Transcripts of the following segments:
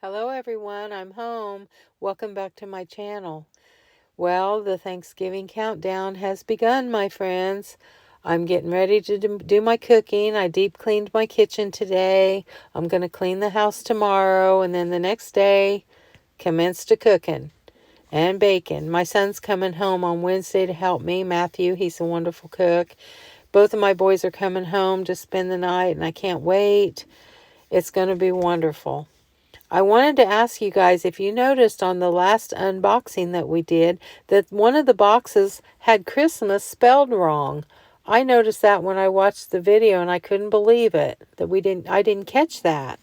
Hello everyone, I'm home. Welcome back to my channel. Well, the Thanksgiving countdown has begun, my friends. I'm getting ready to do my cooking. I deep cleaned my kitchen today. I'm going to clean the house tomorrow, and then the next day, commence to cooking and baking. My son's coming home on Wednesday to help me. Matthew, he's a wonderful cook. Both of my boys are coming home to spend the night, and I can't wait. It's going to be wonderful. I wanted to ask you guys if you noticed on the last unboxing that we did that one of the boxes had Christmas spelled wrong. I noticed that when I watched the video and I couldn't believe it that I didn't catch that.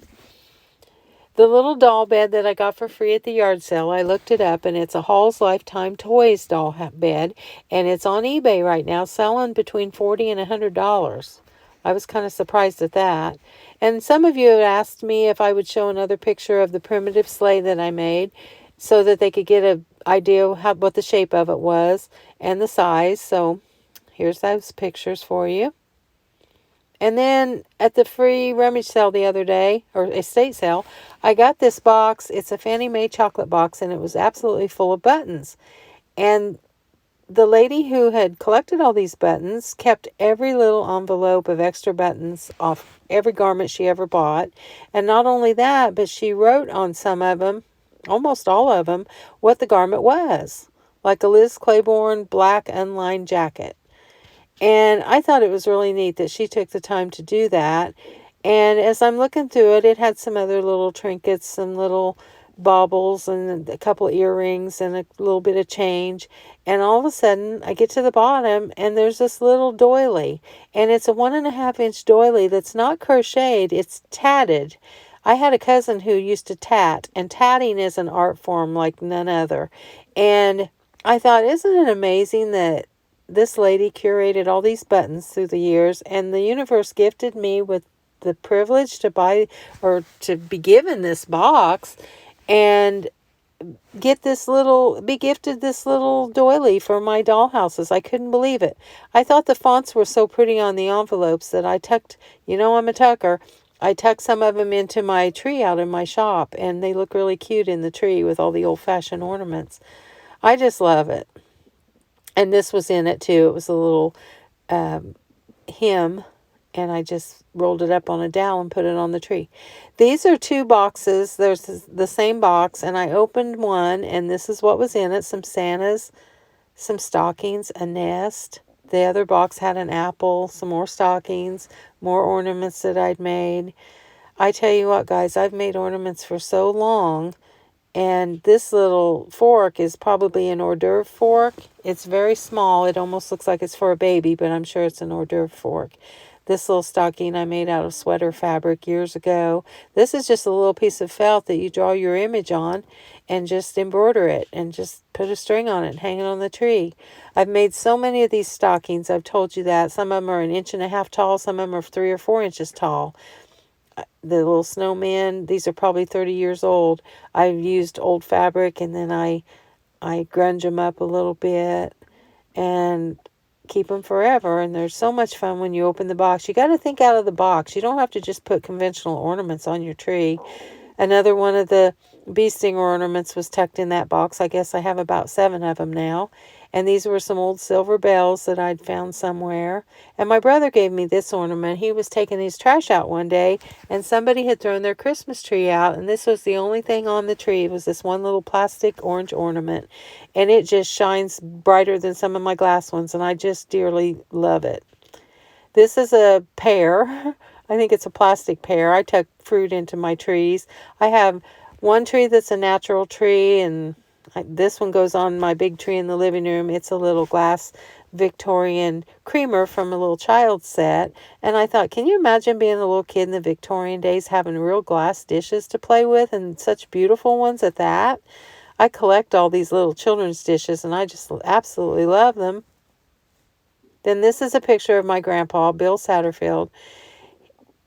The little doll bed that I got for free at the yard sale, I looked it up and it's a Hall's Lifetime Toys doll bed, and it's on eBay right now selling between $40 and $100. I was kind of surprised at that. And some of you had asked me if I would show another picture of the primitive sleigh that I made so that they could get an idea of what the shape of it was and the size. So here's those pictures for you. And then at the free rummage sale the other day, or estate sale, I got this box. It's a Fannie Mae chocolate box, and it was absolutely full of buttons. And the lady who had collected all these buttons kept every little envelope of extra buttons off every garment she ever bought. And not only that, but she wrote on some of them, almost all of them, what the garment was. Like a Liz Claiborne black unlined jacket. And I thought it was really neat that she took the time to do that. And as I'm looking through it, it had some other little trinkets, some little baubles and a couple earrings and a little bit of change. And all of a sudden, I get to the bottom and there's this little doily. And it's a 1.5-inch doily that's not crocheted, it's tatted. I had a cousin who used to tat, and tatting is an art form like none other. And I thought, isn't it amazing that this lady curated all these buttons through the years, and the universe gifted me with the privilege to buy or to be given this box and be gifted this little doily for my dollhouses. I couldn't believe it. I thought the fonts were so pretty on the envelopes that I tucked, I'm a tucker. I tucked some of them into my tree out in my shop, and they look really cute in the tree with all the old-fashioned ornaments. I just love it. And this was in it too. It was a little hem, and I just rolled it up on a dowel and put it on the tree. These are two boxes. There's the same box, and I opened one, and this is what was in it. Some Santas, some stockings, a nest. The other box had an apple, some more stockings, more ornaments that I'd made. I tell you what, guys, I've made ornaments for so long. And this little fork is probably an hors d'oeuvre fork. It's very small. It almost looks like it's for a baby, but I'm sure it's an hors d'oeuvre fork. This little stocking I made out of sweater fabric years ago. This is just a little piece of felt that you draw your image on and just embroider it and just put a string on it and hang it on the tree. I've made so many of these stockings. I've told you that. Some of them are 1.5 inches tall. Some of them are 3 or 4 inches tall. The little snowmen, these are probably 30 years old. I've used old fabric, and then I grunge them up a little bit and keep them forever. And they're so much fun when you open the box. You got to think out of the box. You don't have to just put conventional ornaments on your tree. Another one of the bee stinger ornaments was tucked in that box. I guess I have about 7 of them now. And these were some old silver bells that I'd found somewhere. And my brother gave me this ornament. He was taking his trash out one day, and somebody had thrown their Christmas tree out, and this was the only thing on the tree. It was this one little plastic orange ornament, and it just shines brighter than some of my glass ones, and I just dearly love it. This is a pear. I think it's a plastic pear. I tuck fruit into my trees. I have one tree that's a natural tree, and this one goes on my big tree in the living room. It's a little glass Victorian creamer from a little child set. And I thought, can you imagine being a little kid in the Victorian days having real glass dishes to play with, and such beautiful ones at that? I collect all these little children's dishes, and I just absolutely love them. Then this is a picture of my grandpa, Bill Satterfield,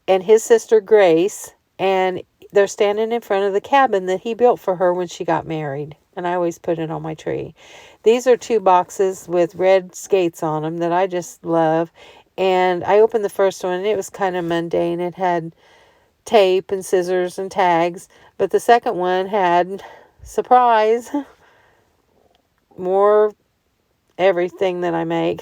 and his sister Grace, and they're standing in front of the cabin that he built for her when she got married. And I always put it on my tree. These are 2 boxes with red skates on them that I just love. And I opened the first one, and it was kind of mundane. It had tape and scissors and tags. But the second one had, surprise, more everything that I make.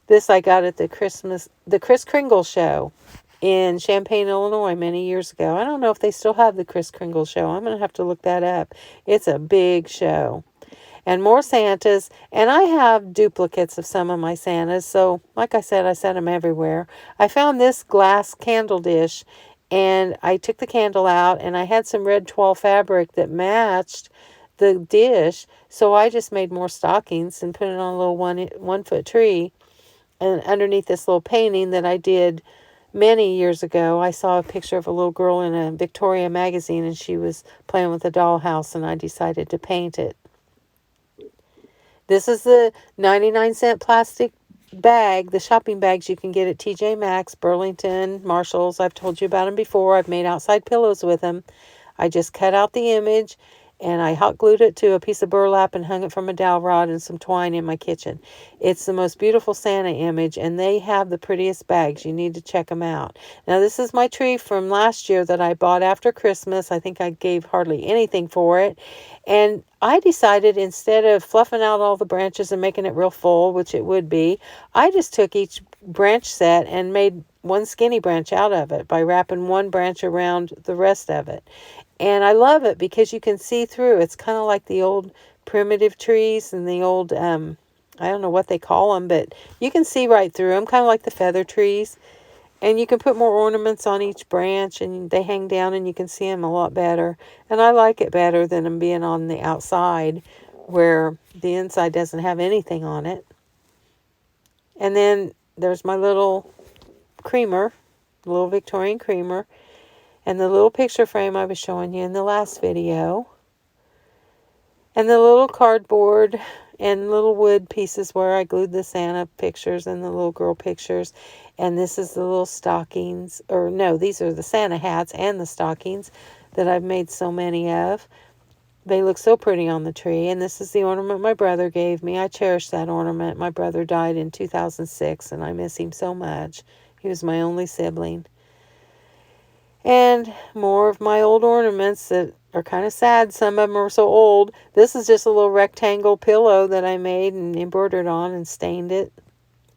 This I got at the Kris Kringle show in Champaign, Illinois many years ago. I don't know if they still have the Kris Kringle show. I'm going to have to look that up. It's a big show. And more Santas. And I have duplicates of some of my Santas. So, like I said, I set them everywhere. I found this glass candle dish. And I took the candle out. And I had some red toile fabric that matched the dish. So I just made more stockings and put it on a little 1 foot tree. And underneath this little painting that I did many years ago, I saw a picture of a little girl in a Victoria magazine, and she was playing with a dollhouse, and I decided to paint it. This is the 99-cent plastic bag, the shopping bags you can get at TJ Maxx, Burlington, Marshalls. I've told you about them before. I've made outside pillows with them. I just cut out the image, and I hot glued it to a piece of burlap and hung it from a dowel rod and some twine in my kitchen. It's the most beautiful Santa image, and they have the prettiest bags. You need to check them out. Now, this is my tree from last year that I bought after Christmas. I think I gave hardly anything for it. And I decided, instead of fluffing out all the branches and making it real full, which it would be, I just took each branch set and made one skinny branch out of it by wrapping one branch around the rest of it. And I love it because you can see through. It's kind of like the old primitive trees and the old, I don't know what they call them, but you can see right through them, kind of like the feather trees. And you can put more ornaments on each branch, and they hang down and you can see them a lot better. And I like it better than them being on the outside where the inside doesn't have anything on it. And then there's my little creamer, little Victorian creamer. And the little picture frame I was showing you in the last video. And the little cardboard and little wood pieces where I glued the Santa pictures and the little girl pictures. And this is the little stockings. Or no, these are the Santa hats and the stockings that I've made so many of. They look so pretty on the tree. And this is the ornament my brother gave me. I cherish that ornament. My brother died in 2006 and I miss him so much. He was my only sibling. And more of my old ornaments that are kind of sad. Some of them are so old. This is just a little rectangle pillow that I made and embroidered on and stained it.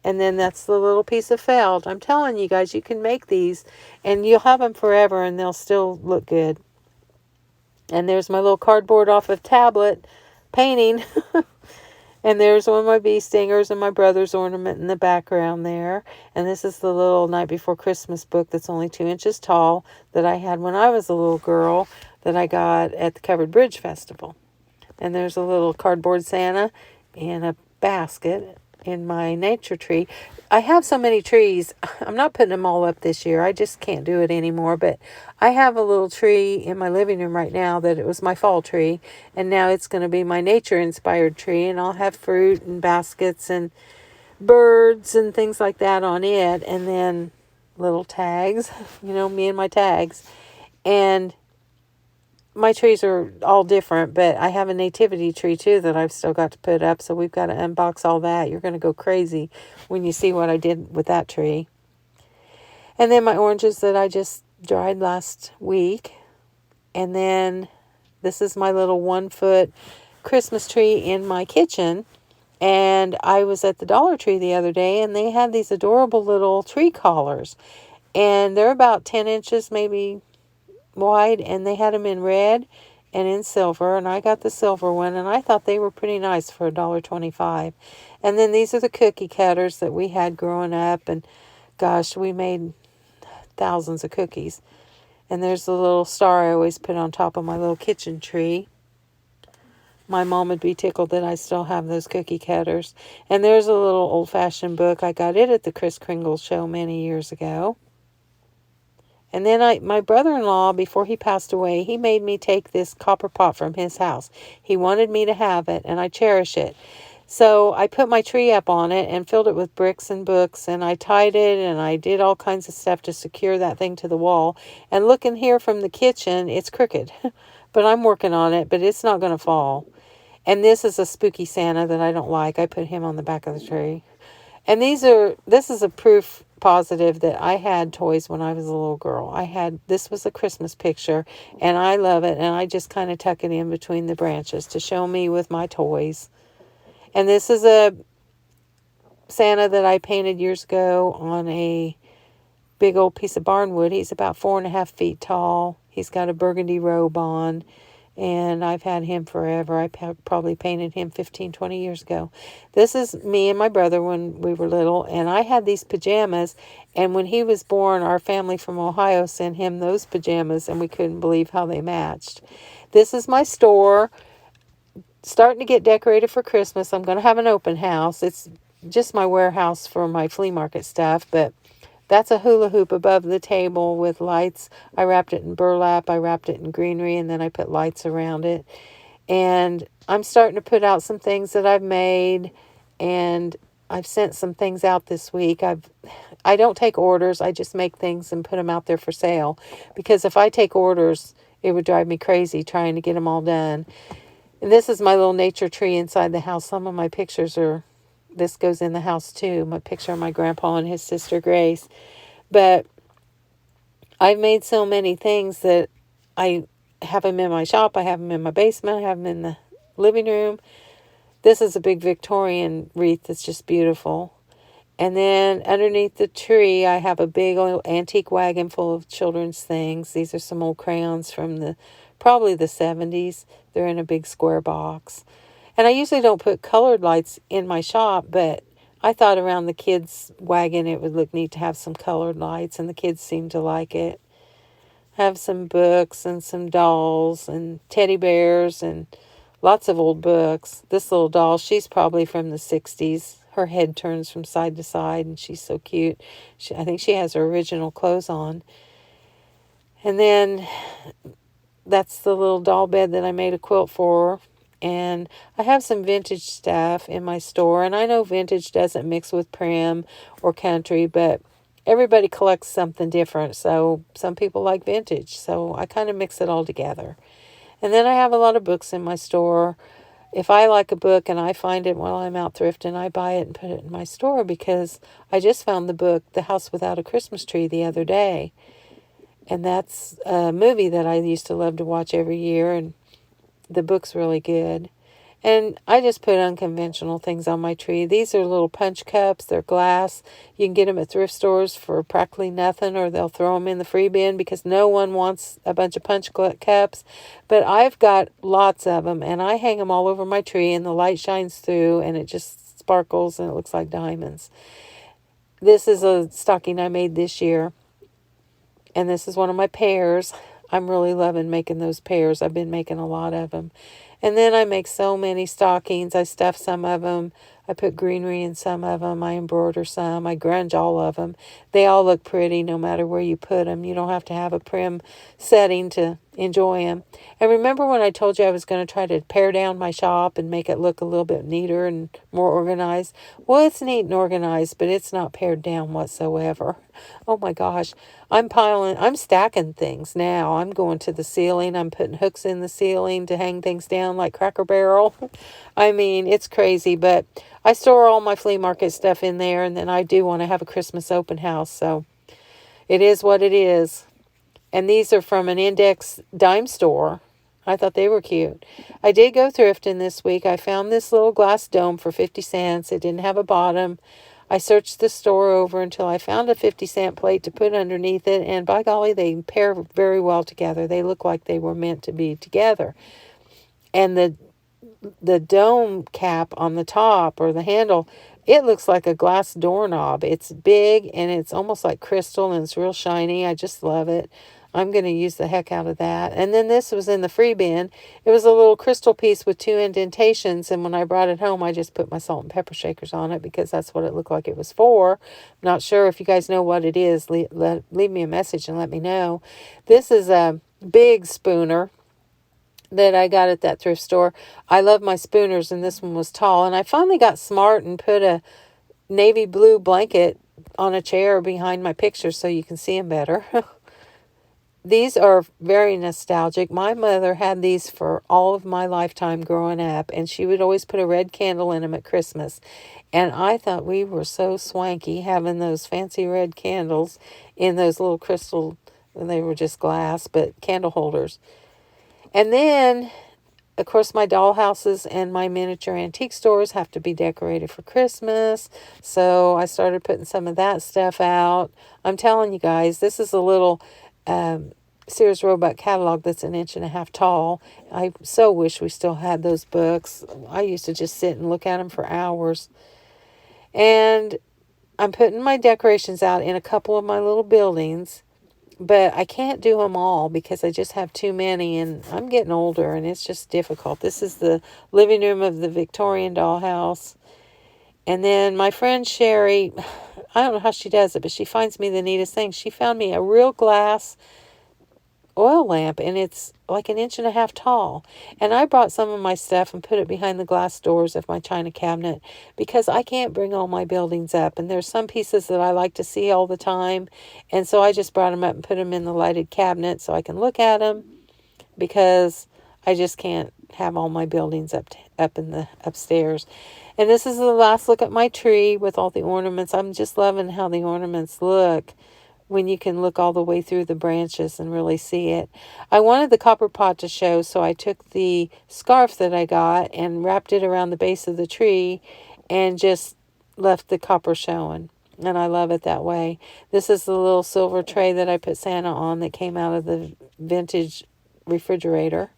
And then that's the little piece of felt. I'm telling you guys, you can make these and you'll have them forever and they'll still look good. And there's my little cardboard off of tablet painting. And there's one of my bee stingers and my brother's ornament in the background there. And this is the little Night Before Christmas book that's only 2 inches tall that I had when I was a little girl that I got at the Covered Bridge Festival. And there's a little cardboard Santa in a basket in my nature tree. I have so many trees. I'm not putting them all up this year. I just can't do it anymore. But I have a little tree in my living room right now that it was my fall tree. And now it's going to be my nature-inspired tree. And I'll have fruit and baskets and birds and things like that on it. And then little tags. You know, me and my tags. And my trees are all different, but I have a nativity tree too that I've still got to put up, so we've got to unbox all that. You're going to go crazy when you see what I did with that tree. And then my oranges that I just dried last week. And then this is my little 1 foot Christmas tree in my kitchen. And I was at the Dollar Tree the other day, and they had these adorable little tree collars. And they're about 10 inches, maybe wide, and they had them in red and in silver, and I got the silver one, and I thought they were pretty nice for $1.25. And then these are the cookie cutters that we had growing up, and gosh, we made thousands of cookies. And there's the little star I always put on top of my little kitchen tree. My mom would be tickled that I still have those cookie cutters. And there's a little old-fashioned book. I got it at the Kris Kringle show many years ago. And then my brother-in-law, before he passed away, he made me take this copper pot from his house. He wanted me to have it, and I cherish it. So I put my tree up on it and filled it with bricks and books, and I tied it, and I did all kinds of stuff to secure that thing to the wall. And looking here from the kitchen, it's crooked. But I'm working on it, but it's not going to fall. And this is a spooky Santa that I don't like. I put him on the back of the tree. And this is a proof positive that I had toys when I was a little girl. This was a Christmas picture, and I love it, and I just kind of tuck it in between the branches to show me with my toys. And this is a Santa that I painted years ago on a big old piece of barnwood. He's about 4.5 feet tall. He's got a burgundy robe on, and I've had him forever. I probably painted him 15, 20 years ago. This is me and my brother when we were little, and I had these pajamas, and when he was born, our family from Ohio sent him those pajamas, and we couldn't believe how they matched. This is my store, starting to get decorated for Christmas. I'm going to have an open house. It's just my warehouse for my flea market stuff, but that's a hula hoop above the table with lights. I wrapped it in burlap, I wrapped it in greenery, and then I put lights around it. And I'm starting to put out some things that I've made, and I've sent some things out this week. I don't take orders. I just make things and put them out there for sale, because if I take orders, it would drive me crazy trying to get them all done. And this is my little nature tree inside the house. Some of my pictures this goes in the house too. My picture of my grandpa and his sister Grace. But I've made so many things that I have them in my shop. I have them in my basement. I have them in the living room. This is a big Victorian wreath that's just beautiful. And then underneath the tree, I have a big old antique wagon full of children's things. These are some old crayons from probably the 70s. They're in a big square box. And I usually don't put colored lights in my shop, but I thought around the kids' wagon it would look neat to have some colored lights, and the kids seem to like it. I have some books and some dolls and teddy bears and lots of old books. This little doll, she's probably from the 60s. Her head turns from side to side, and she's so cute. I think she has her original clothes on. And then that's the little doll bed that I made a quilt for. And I have some vintage stuff in my store. And I know vintage doesn't mix with Prim or country, but everybody collects something different. So some people like vintage. So I kind of mix it all together. And then I have a lot of books in my store. If I like a book and I find it while I'm out thrifting, I buy it and put it in my store, because I just found the book, The House Without a Christmas Tree, the other day. And that's a movie that I used to love to watch every year, and the book's really good. And I just put unconventional things on my tree. These are little punch cups. They're glass. You can get them at thrift stores for practically nothing, or they'll throw them in the free bin because no one wants a bunch of punch cups. But I've got lots of them, and I hang them all over my tree, and the light shines through, and it just sparkles, and it looks like diamonds. This is a stocking I made this year, and this is one of my pears. I'm really loving making those pears. I've been making a lot of them. And then I make so many stockings. I stuff some of them. I put greenery in some of them. I embroider some. I grunge all of them. They all look pretty no matter where you put them. You don't have to have a Prim setting to enjoy them. And remember when I told you I was going to try to pare down my shop and make it look a little bit neater and more organized? Well, it's neat and organized, but it's not pared down whatsoever. Oh my gosh. I'm stacking things now. I'm going to the ceiling. I'm putting hooks in the ceiling to hang things down like Cracker Barrel. I mean, it's crazy, but I store all my flea market stuff in there, and then I do want to have a Christmas open house, so it is what it is. And these are from an index dime store. I thought they were cute. I did go thrifting this week. I found this little glass dome for 50 cents. It didn't have a bottom. I searched the store over until I found a 50-cent plate to put underneath it, and by golly, they pair very well together. They look like they were meant to be together. And the dome cap on the top, or the handle, it looks like a glass doorknob. It's big, and it's almost like crystal, and it's real shiny. I just love it. I'm going to use the heck out of that. And then this was in the free bin. It was a little crystal piece with 2 indentations, and when I brought it home, I just put my salt and pepper shakers on it because that's what it looked like it was for. I'm not sure if you guys know what it is. Leave me a message and let me know. This is a big spooner that I got at that thrift store. I love my spooners, and this one was tall. And I finally got smart and put a navy blue blanket on a chair behind my picture so you can see them better. these are very nostalgic. My mother had these for all of my lifetime growing up, and she would always put a red candle in them at Christmas. And I thought we were so swanky having those fancy red candles in those little crystal, they were just glass, but candle holders. And then, of course, my dollhouses and my miniature antique stores have to be decorated for Christmas. So I started putting some of that stuff out. I'm telling you guys, this is a little Sears Roebuck catalog that's 1.5 inches tall. I so wish we still had those books. I used to just sit and look at them for hours. And I'm putting my decorations out in a couple of my little buildings. But I can't do them all because I just have too many, and I'm getting older, and it's just difficult. This is the living room of the Victorian dollhouse. And then my friend Sherry, I don't know how she does it, but she finds me the neatest thing. She found me a real glass oil lamp, and it's like 1.5 inches tall. And I brought some of my stuff and put it behind the glass doors of my china cabinet because I can't bring all my buildings up, and there's some pieces that I like to see all the time, and so I just brought them up and put them in the lighted cabinet so I can look at them, because I just can't have all my buildings up in the upstairs. And this is the last look at my tree with all the ornaments. I'm just loving how the ornaments look when you can look all the way through the branches and really see it. I wanted the copper pot to show, so I took the scarf that I got and wrapped it around the base of the tree and just left the copper showing. And I love it that way. This is the little silver tray that I put Santa on that came out of the vintage refrigerator.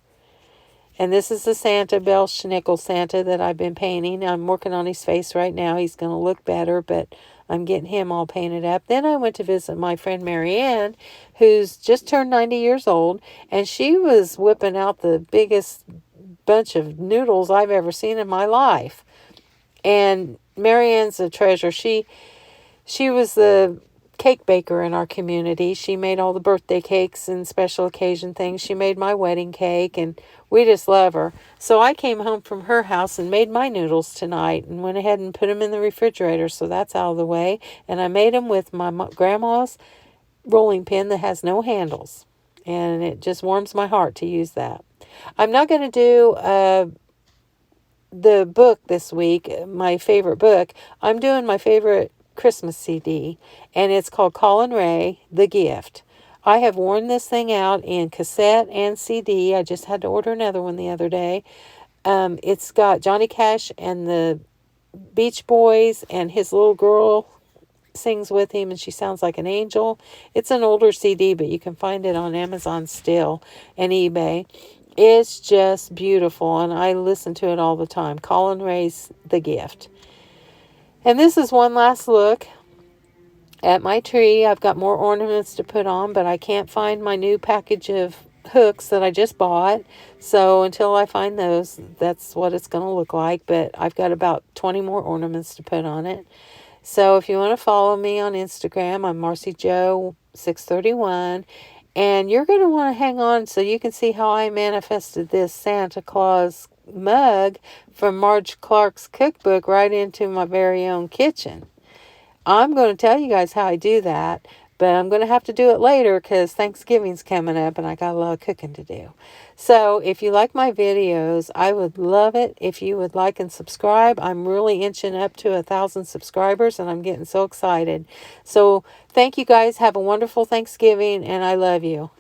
And this is the Santa, Bell Schnickel Santa, that I've been painting. I'm working on his face right now. He's going to look better, but I'm getting him all painted up. Then I went to visit my friend Marianne, who's just turned 90 years old, and she was whipping out the biggest bunch of noodles I've ever seen in my life. And Marianne's a treasure. She was the cake baker in our community. She made all the birthday cakes and special occasion things. She made my wedding cake, and we just love her. So I came home from her house and made my noodles tonight and went ahead and put them in the refrigerator, so that's out of the way. And I made them with my grandma's rolling pin that has no handles, and it just warms my heart to use that. I'm not going to do the book this week, my favorite book. I'm doing my favorite Christmas CD, and it's called Colin Ray, The Gift. I have worn this thing out in cassette and CD. I just had to order another one the other day. It's got Johnny Cash and the Beach Boys, and his little girl sings with him, and she sounds like an angel. It's an older CD, but you can find it on Amazon still and eBay. It's just beautiful, and I listen to it all the time. Colin Ray's The Gift. And this is one last look at my tree. I've got more ornaments to put on, but I can't find my new package of hooks that I just bought. So until I find those, that's what it's going to look like. But I've got about 20 more ornaments to put on it. So if you want to follow me on Instagram, I'm MarcyJo631. And you're going to want to hang on so you can see how I manifested this Santa Claus mug from Marge Clark's cookbook right into my very own kitchen. I'm going to tell you guys how I do that, but I'm going to have to do it later because Thanksgiving's coming up and I got a lot of cooking to do. So if you like my videos, I would love it if you would like and subscribe. I'm really inching up to 1,000 subscribers and I'm getting so excited. So thank you guys. Have a wonderful Thanksgiving and I love you.